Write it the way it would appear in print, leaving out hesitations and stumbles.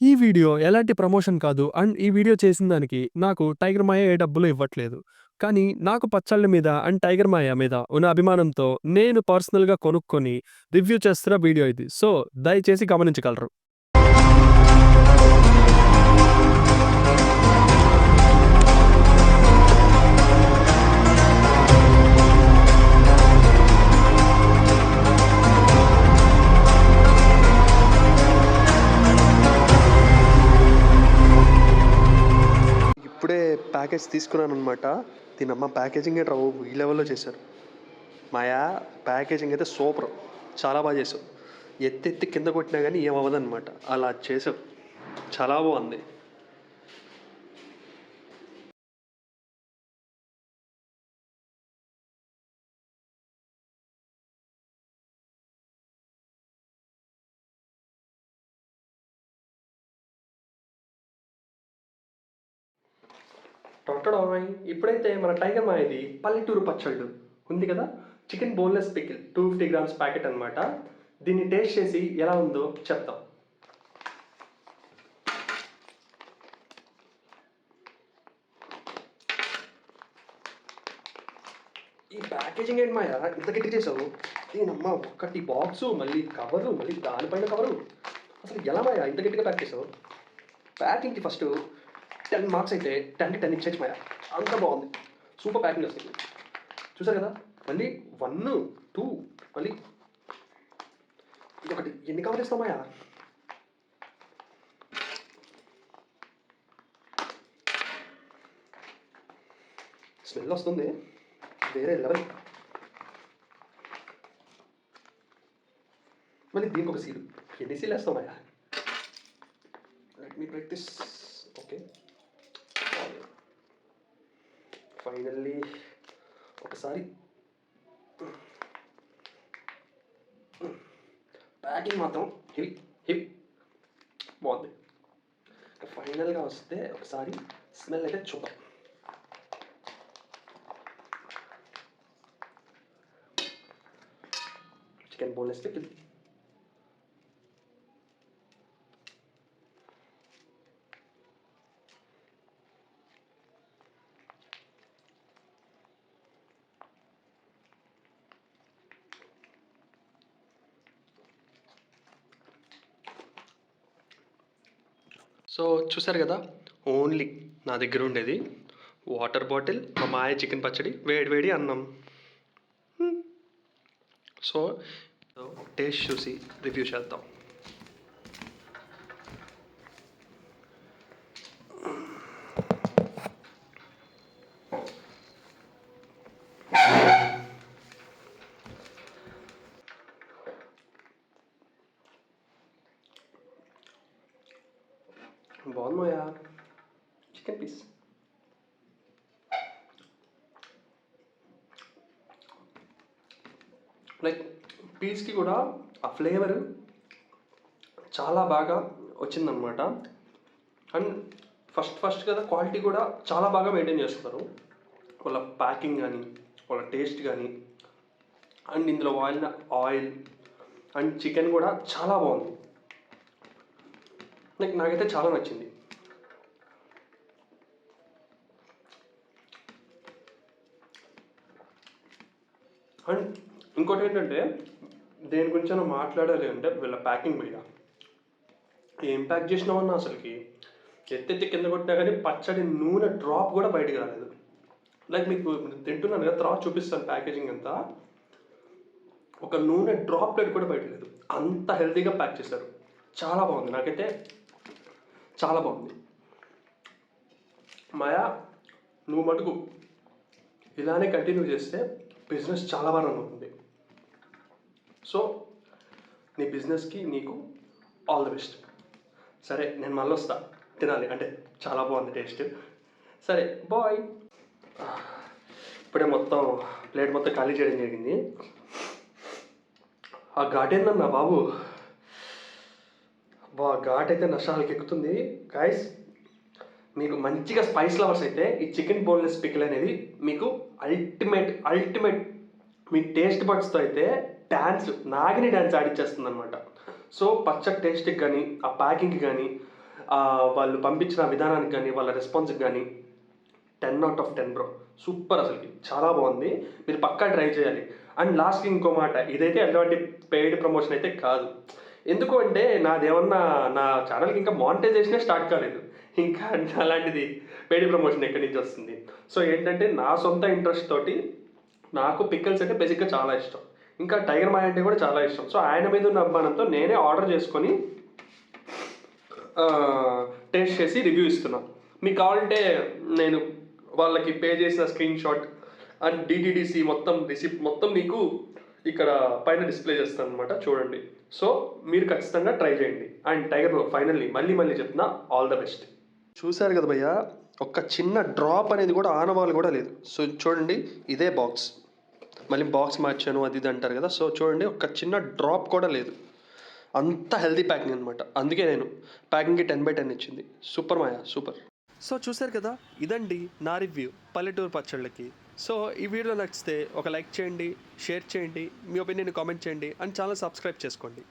ఈ వీడియో ఎలాంటి ప్రమోషన్ కాదు. అండ్ ఈ వీడియో చేసిన దానికి నాకు టైగర్ మాయ ఏ డబ్బులు ఇవ్వట్లేదు. కానీ నాకు పచ్చళ్ళ మీద అండ్ టైగర్ మాయ మీద ఉన్న అభిమానంతో నేను పర్సనల్‌గా కొనుక్కొని రివ్యూ చేస్తున్న వీడియో ఇది. సో, దయచేసి గమనించగలరు. ఇప్పుడే ప్యాకేజ్ తీసుకున్నానమాట. దీనమ్మ ప్యాకేజింగ్ ఏంట్రా బాబు ఈ లెవెల్లో చేశారు. మాయా ప్యాకేజింగ్ అయితే సూపర్, చాలా బాగా చేసావు. ఎత్తి కింద కొట్టినా కానీ ఏమవ్వదన్నమాట, అలా చేసావు. చాలా బాగుంది. టొట్టడాయ్ ఇప్పుడైతే మన టైగర్ మాయది పల్లెటూరు పచ్చళ్ళు ఉంది కదా, chicken boneless pickle 250 grams packet అనమాట. దీన్ని టేస్ట్ చేసి ఎలా ఉందో చెప్తాం. ఈ ప్యాకేజింగ్ ఏంటి మాయా ఇంత గట్టి చేసావు? దీనమ్మ ఒక్కటి బాక్సు, మళ్ళీ కవరు, మళ్ళీ దానిపైన కవరు. అసలు ఎలా మాయా ఇంత గట్టిగా ప్యాక్ చేసావు? ప్యాకింగ్కి ఫస్ట్ 10 మార్క్స్ అయితే 10కి 10 ఇచ్చేసి మాయా, అంత బాగుంది. సూపర్ ప్యాకింగ్ వస్తుంది. చూసారు కదా, మళ్ళీ 1, 2, మళ్ళీ ఇదొకటి. ఎన్ని కవర్లు ఇస్తావు మాయా? స్మెల్ వస్తుంది వేరే లెవెల్. మళ్ళీ దీనికి ఒక సీలు. ఎన్ని సీలు వేస్తావు మాయా? Let me break this. Okay, finally ఒకసారి ప్యాకింగ్ మాత్రం హెవీ హెవీ బాగుంది. ఫైనల్గా వస్తే ఒకసారి స్మెల్ అయితే చూద్దాం. Chicken boneless pickle. సో చూసారు కదా, ఓన్లీ నా దగ్గర ఉండేది వాటర్ బాటిల్, మా మాయ చికెన్ పచ్చడి, వేడి వేడి అన్నం. సో టేస్ట్ చూసి రివ్యూ చేద్దాం. బాగుంది మాయా చికెన్ పీస్. లైక్ పీస్కి కూడా ఆ ఫ్లేవర్ చాలా బాగా వచ్చిందనమాట. అండ్ ఫస్ట్ కదా, క్వాలిటీ కూడా చాలా బాగా మెయింటైన్ చేస్తున్నారు. వాళ్ళ ప్యాకింగ్ కానీ, వాళ్ళ టేస్ట్ కానీ, అండ్ ఇందులో వాడిన ఆయిల్ అండ్ చికెన్ కూడా చాలా బాగుంది. లైక్ నాకైతే చాలా నచ్చింది. అండ్ ఇంకోటి ఏంటంటే, దేని గురించి అయినా మాట్లాడాలి అంటే వీళ్ళ ప్యాకింగ్ మీద. ఏం ప్యాక్ చేసినామన్నా అసలుకి ఎత్తెత్తి కింద కొట్టినా కానీ పచ్చడి నూనె డ్రాప్ కూడా బయటకు రాలేదు. లైక్ మీకు తింటున్నాను కదా, తర్వాత చూపిస్తాను ప్యాకేజింగ్ అంతా. ఒక నూనె డ్రాప్ ప్లేట్ కూడా బయట లేదు, అంత హెల్తీగా ప్యాక్ చేశారు. చాలా బాగుంది, నాకైతే చాలా బాగుంది. మాయా నువ్వు మటుకు ఇలానే కంటిన్యూ చేస్తే బిజినెస్ చాలా బాగా రన్ అవుతుంది. సో నీ బిజినెస్కి నీకు ఆల్ ది బెస్ట్. సరే, నేను మళ్ళీ వస్తా తినాలి, అంటే చాలా బాగుంది టేస్ట్. సరే బాయ్. ఇప్పుడే మొత్తం ప్లేట్ మొత్తం ఖాళీ చేయడం జరిగింది. ఆ ఘాటేందన్నా బాబు, ఘాట్ అయితే నష్టాలకి ఎక్కుతుంది. గాయస్, మీకు మంచిగా స్పైస్ లవర్స్ అయితే ఈ చికెన్ బోన్లెస్ పికిల్ అనేది మీకు అల్టిమేట్ మీ టేస్ట్ బడ్స్తో అయితే నాగిని డ్యాన్స్ ఆడిచ్చేస్తుంది అనమాట. సో పచ్చడి టేస్ట్కి కానీ, ఆ ప్యాకింగ్కి కానీ వాళ్ళు పంపించిన విధానానికి కానీ వాళ్ళ రెస్పాన్స్కి కానీ 10/10 బ్రో. సూపర్ అసలుకి. చాలా బాగుంది. మీరు పక్కా ట్రై చేయాలి. అండ్ లాస్ట్‌కి ఇంకో మాట. ఇదైతే ఎలాంటి పెయిడ్ ప్రమోషన్ అయితే కాదు. ఎందుకు అంటే నాదేమన్నా నా ఛానెల్‌కి ఇంకా మానిటైజేషనే స్టార్ట్ కాలేదు. ఇంకా అలాంటిది పెయిడ్ ప్రమోషన్ ఎక్కడి నుంచి వస్తుంది. సో ఏంటంటే నా సొంత ఇంట్రెస్ట్ తోటి నాకు పికిల్స్ అంటే బేసిక్‌గా చాలా ఇష్టం. ఇంకా టైగర్ మాయ అంటే కూడా చాలా ఇష్టం. సో ఆయన మీద ఉన్న అభిమానంతో నేనే ఆర్డర్ చేసుకొని టేస్ట్ చేసి రివ్యూ ఇస్తున్నా. మీకు కావాలంటే నేను వాళ్ళకి పే చేసిన స్క్రీన్ షాట్ అండ్ డిటిడిసి మొత్తం రిసిప్ట్ మొత్తం మీకు ఇక్కడ పైన డిస్ప్లే చేస్తాను అనమాట, చూడండి. సో మీరు ఖచ్చితంగా ట్రై చేయండి. అండ్ టైగర్ బ్రో ఫైనల్లీ మళ్ళీ చెప్తున్నా, ఆల్ ద బెస్ట్. చూశారు కదా భయ్య, ఒక్క చిన్న డ్రాప్ అనేది కూడా ఆనవాళ్ళు కూడా లేదు. సో చూడండి, ఇదే బాక్స్. మళ్ళీ బాక్స్ మార్చాను అది ఇది అంటారు కదా. సో చూడండి, ఒక్క చిన్న డ్రాప్ కూడా లేదు. అంత హెల్తీ ప్యాకింగ్ అనమాట. అందుకే నేను ప్యాకింగ్కి 10/10 ఇచ్చింది. సూపర్ మాయా, సూపర్. సో చూశారు కదా, ఇదండి నా రివ్యూ పల్లెటూరు పచ్చళ్ళకి. సో ఈ వీడియో నచ్చితే ఒక లైక్ చేయండి, షేర్ చేయండి, మీ ఒపీనియన్ కామెంట్ చేయండి అండ్ ఛానల్ సబ్స్క్రైబ్ చేసుకోండి.